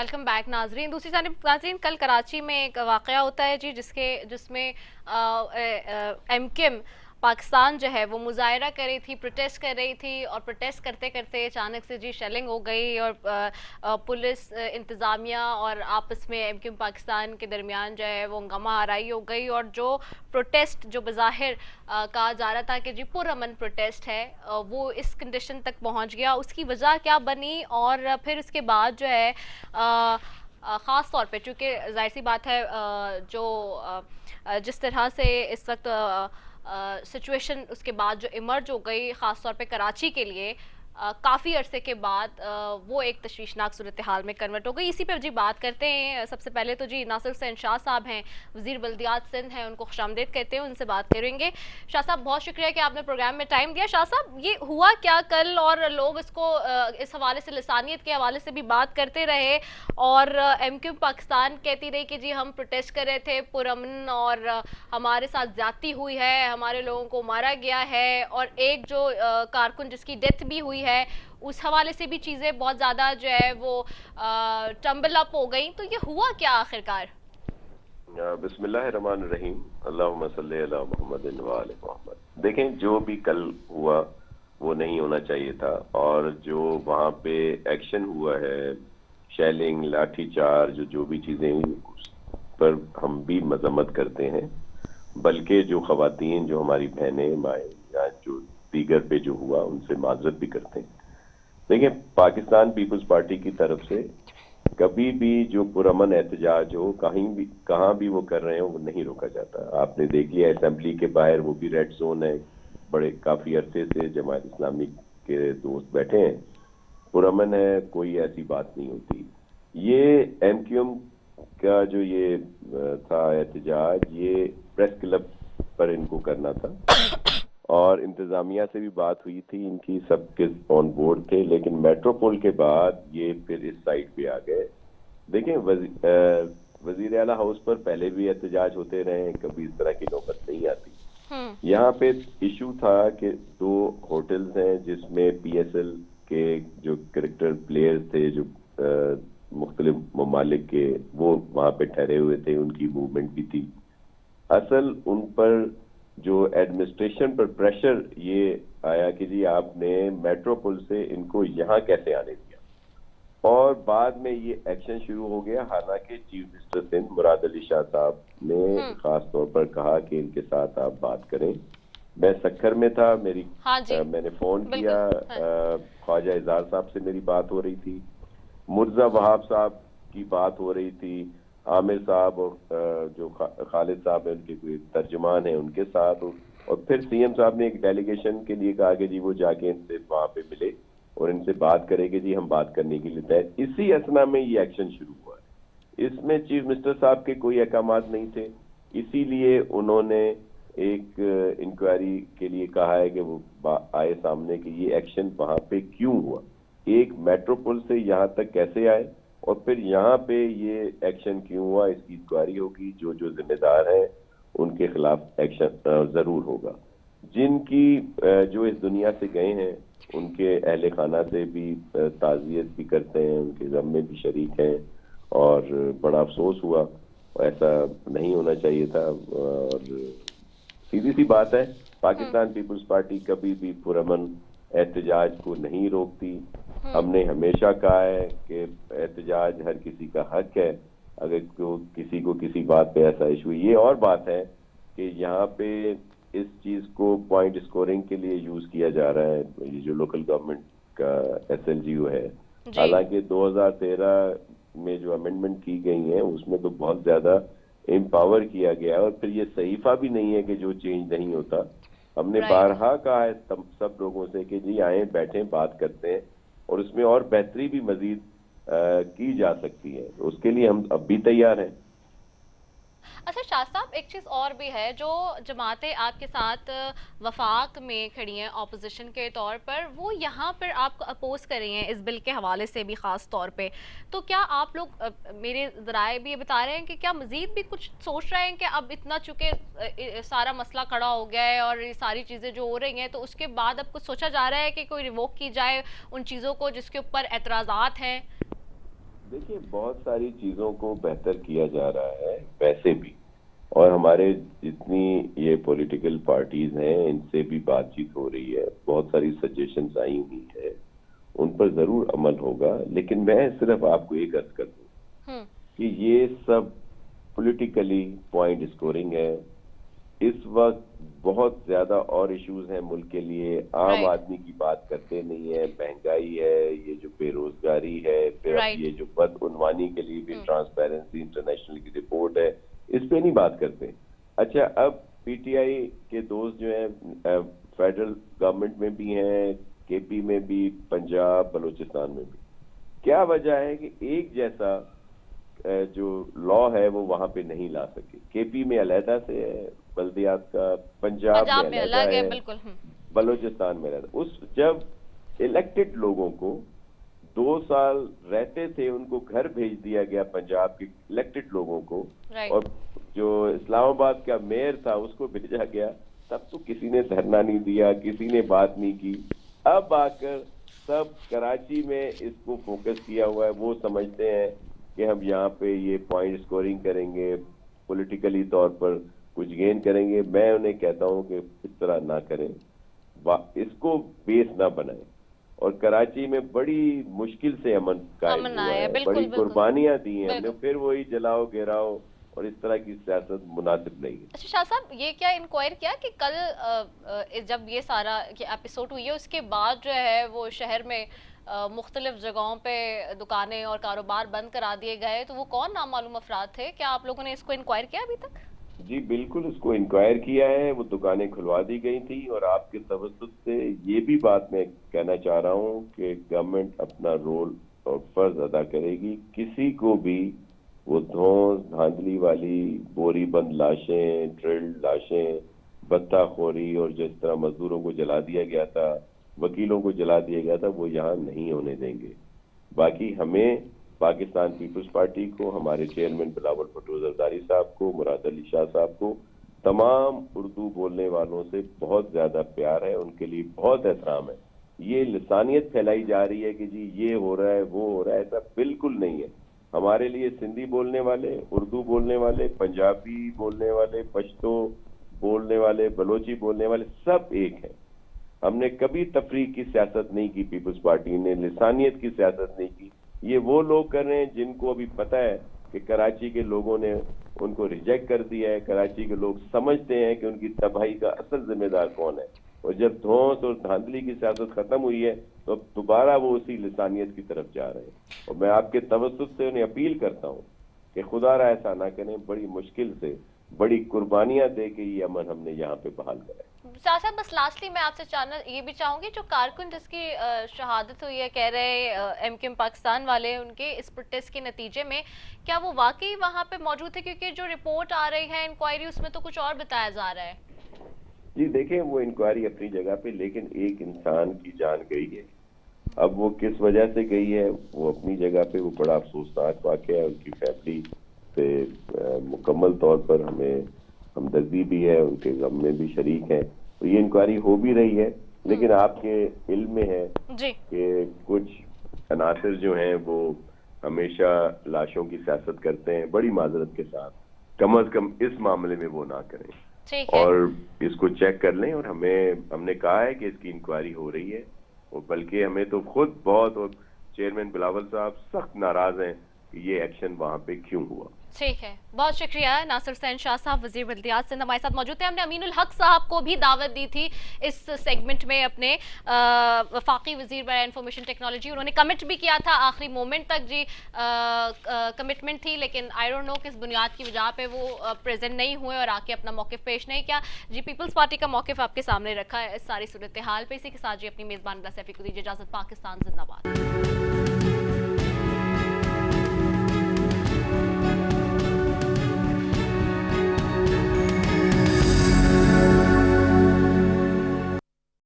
Welcome back नाजरीन। दूसरी जानिब नाजरीन, कल कराची में एक वाक़या होता है जी, जिसमें एमकेएम पाकिस्तान जो है वो मुजाहरा कर रही थी, प्रोटेस्ट कर रही थी, और प्रोटेस्ट करते करते अचानक से जी शेलिंग हो गई और पुलिस, इंतज़ामिया और आपस में एमकेएम पाकिस्तान के दरमियान जो है वो हंगामा आराई हो गई। और जो प्रोटेस्ट जो बज़ाहिर कहा जा रहा था कि जी पुरअमन प्रोटेस्ट है, वो इस कंडीशन तक पहुंच गया। उसकी वजह क्या बनी, और फिर उसके बाद जो है ख़ास तौर पे, चूँकि ज़ाहिर सी बात है जो जिस तरह से इस वक्त सिचुएशन उसके बाद जो इमर्ज हो गई ख़ास तौर पे कराची के लिए, काफ़ी अरसे के बाद वो एक तशवीशनाक सूरत हाल में कन्वर्ट हो गई। इसी पर जी बात करते हैं। सबसे पहले तो जी नासिर हुसैन शाह साहब हैं, वज़ीर बल्दियात सिंध हैं, उनको खुशामदीद कहते हैं, उनसे बात करेंगे। शाह साहब, बहुत शुक्रिया कि आपने प्रोग्राम में टाइम दिया। शाह साहब, ये हुआ क्या कल, और लोग इसको इस हवाले से, लिसानियत के हवाले से भी बात करते रहे, और एमक्यू पाकिस्तान कहती रही कि जी हम प्रोटेस्ट कर रहे थे पुरअमन, और हमारे साथ ज्यादती हुई है, हमारे लोगों को मारा गया है, और एक जो कारकुन जिसकी डेथ भी हुई है, उस हवाले से भी चीज़ें बहुत ज़्यादा जो है वो टम्बल अप हो गई। तो ये हुआ क्या आखिरकार? बिस्मिल्लाहिर्रहमानिर्रहीम, अल्लाहुम्मा सल्ली अला मुहम्मदिन व आले मोहम्मद। देखें, जो भी कल हुआ वो नहीं होना चाहिए था, और जो वहाँ पे एक्शन हुआ है, शेलिंग, लाठी चार्ज, जो भी चीज़ें हुई उस पर हम भी मजम्मत करते हैं। बल्कि जो खवातीन, जो हमारी बहनें माएँ या जो दीगर पे जो हुआ, उनसे माजरत भी करते हैं। देखिए, पाकिस्तान पीपल्स पार्टी की तरफ से कभी भी जो पुरअमन एहतजाज हो, कहाँ भी वो कर रहे हो, वो नहीं रोका जाता। आपने देख लिया असेंबली के बाहर, वो भी रेड जोन है, बड़े काफी अरसे से जमात इस्लामी के दोस्त बैठे हैं, पुरअमन है, कोई ऐसी बात नहीं होती। ये एमक्यूएम का जो ये था एहतजाज, ये प्रेस क्लब पर इनको करना था, और इंतजामिया से भी बात हुई थी, इनकी सबके ऑन बोर्ड थे, लेकिन मेट्रोपोल के बाद ये फिर इस साइड पे आ गए। देखें, वजीर आला हाउस पर पहले भी एहतजाज होते रहे, कभी इस तरह की नौबत नहीं आती। यहाँ पे इशू था कि दो होटल्स हैं जिसमें पीएसएल के जो करेक्टर प्लेयर्स थे, जो मुख्तलिफ ममालिक के, वो वहां पे ठहरे हुए थे, उनकी मूवमेंट भी थी। असल उन पर जो एडमिनिस्ट्रेशन पर प्रेशर ये आया कि जी आपने मेट्रोपोल से इनको यहाँ कैसे आने दिया, और बाद में ये एक्शन शुरू हो गया। हालांकि चीफ मिनिस्टर सिंध मुराद अली शाह साहब ने खास तौर पर कहा कि इनके साथ आप बात करें। मैं सक्खर में था, मैंने फोन किया, ख्वाजा इजार साहब से मेरी बात हो रही थी, मुर्जा वहाब साहब की बात हो रही थी, आमिर साहब और जो खालिद साहब है उनके कोई तर्जुमान है उनके साथ, और फिर सीएम साहब ने एक डेलीगेशन के लिए कहा कि जी वो जाके इनसे वहां पे मिले और इनसे बात करेंगे, जी हम बात करने के लिए तय। इसी असना में ये एक्शन शुरू हुआ है। इसमें चीफ मिनिस्टर साहब के कोई अहकामात नहीं थे, इसीलिए उन्होंने एक इंक्वायरी के लिए कहा है कि वो आए सामने कि ये एक्शन वहां पे क्यों हुआ, एक मेट्रोपोल से यहाँ तक कैसे आए, और फिर यहाँ पे ये एक्शन क्यों हुआ, इसकी इंक्वायरी होगी। जो जो जिम्मेदार हैं उनके खिलाफ एक्शन जरूर होगा। जिनकी जो इस दुनिया से गए हैं उनके अहले खाना से भी ताज़ियत भी करते हैं, उनके गम में भी शरीक हैं, और बड़ा अफसोस हुआ, ऐसा नहीं होना चाहिए था। और सीधी सी बात है, पाकिस्तान पीपल्स पार्टी कभी भी पुरअमन एहतजाज को नहीं रोकती। हमने हमेशा कहा है कि एहतजाज हर किसी का हक है, अगर किसी को किसी बात पे ऐसा इशू। ये और बात है कि यहाँ पे इस चीज को पॉइंट स्कोरिंग के लिए यूज किया जा रहा है, ये जो लोकल गवर्नमेंट का एसएलजीयू है। हालांकि 2013 में जो अमेंडमेंट की गई है उसमें तो बहुत ज्यादा एम्पावर किया गया है, और फिर ये सहीफा भी नहीं है कि जो चेंज नहीं होता। हमने बारहा कहा है सब लोगों से कि जी आए, बैठे, बात करते हैं, और उसमें और बेहतरी भी मजीद की जा सकती है, उसके लिए हम अब भी तैयार हैं। अच्छा शाह साहब, एक चीज़ और भी है, जो जमातें आपके साथ वफाक में खड़ी हैं ऑपोजिशन के तौर पर, वो यहाँ पर आपको अपोज कर रही हैं इस बिल के हवाले से भी ख़ास तौर पे। तो क्या आप लोग, मेरे ज़राए भी ये बता रहे हैं कि क्या मज़ीद भी कुछ सोच रहे हैं कि अब इतना चूँकि सारा मसला खड़ा हो गया है और ये सारी चीज़ें जो हो रही हैं, तो उसके बाद अब कुछ सोचा जा रहा है कि कोई रिवोक की जाए उन चीज़ों को जिसके ऊपर एतराज़ात हैं? देखिए, बहुत सारी चीज़ों को बेहतर किया जा रहा है वैसे भी, और हमारे जितनी ये पॉलिटिकल पार्टीज हैं इनसे भी बातचीत हो रही है, बहुत सारी सजेशंस आई हुई है, उन पर ज़रूर अमल होगा। लेकिन मैं सिर्फ आपको एक अर्ज कर दूं हम्म। कि ये सब पॉलिटिकली पॉइंट स्कोरिंग है। इस वक्त बहुत ज्यादा और इश्यूज हैं मुल्क के लिए, आम राइट। आदमी की बात करते नहीं है। महंगाई है, ये जो बेरोजगारी है, फिर अब राइट। ये जो बदउनवानी के लिए भी ट्रांसपेरेंसी इंटरनेशनल की रिपोर्ट है, इस पे नहीं बात करते। अच्छा, अब पीटीआई के दोस्त जो हैं फेडरल गवर्नमेंट में भी हैं, केपी में भी, पंजाब बलूचिस्तान में भी, क्या वजह है कि एक जैसा जो लॉ है वो वहां पे नहीं ला सके? केपी में अलहदा से है बल्दियात का, पंजाब में पंजाब में अलहदा अलग है, है, बिल्कुल। बलूचिस्तान में अलहदा। उस जब इलेक्टेड लोगों को 2 साल रहते थे उनको घर भेज दिया गया, पंजाब के इलेक्टेड लोगों को, राइट। और जो इस्लामाबाद का मेयर था उसको भेजा गया, तब तो किसी ने धरना नहीं दिया, किसी ने बात नहीं की। अब आकर सब कराची में इसको फोकस किया हुआ है। वो समझते हैं कि हम यहाँ पे ये पॉइंट स्कोरिंग करेंगे, पॉलिटिकली तौर पर कुछ गेन करेंगे। मैं उन्हें कहता हूँ कि इस तरह ना करें, इसको बेस ना बनाएं। और कराची में बड़ी मुश्किल से अमन कायम अमन हुआ आया, है, बिल्कुल बड़ी बिल्कुल कुर्बानियां दी हैं हमने, बिल्कुल। फिर वही जलाओ घेराओ और इस तरह की सियासत मुनासिब नहीं है। अच्छा शाह साहब, ये क्या इंक्वायर किया कि कल जब ये सारा एपिसोड हुई है उसके बाद जो है वो शहर में मुख्तलिफ जगहों पे दुकानें और कारोबार बंद करा दिए गए, तो वो कौन नामालूम अफराद थे? क्या आप लोगों ने इसको इंक्वायर किया अभी तक? जी बिल्कुल, इसको इंक्वायर किया है, वो दुकानें खुलवा दी गई थी। और आपके तवज्जुह से ये भी बात मैं कहना चाह रहा हूँ कि गवर्नमेंट अपना रोल और फर्ज अदा करेगी। किसी को भी वो धौंस धांधली वाली बोरी बंद लाशें, ड्रिल्ड लाशें, बत्ताखोरी और जिस तरह मजदूरों को जला दिया गया था, वकीलों को जला दिया गया था, वो यहाँ नहीं होने देंगे। बाकी हमें, पाकिस्तान पीपल्स पार्टी को, हमारे चेयरमैन बिलावल भुट्टो जरदारी साहब को, मुराद अली शाह साहब को, तमाम उर्दू बोलने वालों से बहुत ज्यादा प्यार है, उनके लिए बहुत एहतराम है। ये लिसानियत फैलाई जा रही है कि जी ये हो रहा है वो हो रहा है, ऐसा बिल्कुल नहीं है। हमारे लिए सिंधी बोलने वाले, उर्दू बोलने वाले, पंजाबी बोलने वाले, पश्तो बोलने वाले, बलोची बोलने वाले, सब एक हैं। हमने कभी तफरीक की सियासत नहीं की, पीपल्स पार्टी ने लिसानियत की सियासत नहीं की। ये वो लोग कर रहे हैं जिनको अभी पता है कि कराची के लोगों ने उनको रिजेक्ट कर दिया है। कराची के लोग समझते हैं कि उनकी तबाही का असल जिम्मेदार कौन है, और जब धौंस और धांधली की सियासत खत्म हुई है तो अब दोबारा वो उसी लिसानियत की तरफ जा रहे हैं। और मैं आपके तवज्जुह से उन्हें अपील करता हूँ कि खुदारा ऐसा ना करें, बड़ी मुश्किल से बड़ी कुर्बानियां दे के ये अमन हमने यहाँ पे बहाल करा है। साहब बस लास्टली मैं आपसे जानना ये भी चाहूंगी, जो कारकुन जिसकी शहादत हुई है, कह रहे एमक्यूएम पाकिस्तान वाले, उनके इस प्रोटेस्ट के नतीजे में क्या वो वाकई वहां पे मौजूद थे? क्योंकि जो रिपोर्ट आ रही है इंक्वायरी, उसमें तो कुछ और बताया जा रहा है। जी देखें, वो इंक्वायरी अपनी जगह पे, लेकिन एक इंसान की जान गई है। अब वो किस वजह से गई है वो अपनी जगह पे, वो बड़ा अफसोसनाक वाक़या है। उनकी फैमिली से मुकम्मल तौर पर हमें हमदर्दी भी है, उनके गम में भी शरीक है। तो ये इंक्वायरी हो भी रही है, लेकिन आपके इल्म में है जी कि कुछ अनासर जो हैं वो हमेशा लाशों की सियासत करते हैं। बड़ी माजरत के साथ, कम अज कम इस मामले में वो ना करें ठीक है। और इसको चेक कर लें। और हमने कहा है कि इसकी इंक्वायरी हो रही है, और बल्कि हमें तो खुद बहुत, और चेयरमैन बिलावल साहब सख्त नाराज हैं कि ये एक्शन वहां पे क्यों हुआ। ठीक है, बहुत शुक्रिया। नासिर हुसैन शाह साहब, वजीर बल्दियात सिंध, हमारे साथ मौजूद थे। हमने अमीनुल हक साहब को भी दावत दी थी इस सेगमेंट में, अपने वफाकी वजीर बराए इंफॉर्मेशन टेक्नोलॉजी। उन्होंने कमिट भी किया था आखिरी मोमेंट तक, जी कमिटमेंट थी, लेकिन आई डोंट नो किस बुनियाद की वजह पे वो प्रेजेंट नहीं हुए और आके अपना मौक़िफ़ पेश नहीं किया। जी पीपल्स पार्टी का मौक़िफ़ आपके सामने रखा है इस सारी सूरत हाल पे। इसी के साथ जी अपनी मेज़बान सैफी को दीजिए इजाज़त। पाकिस्तान जिंदाबाद।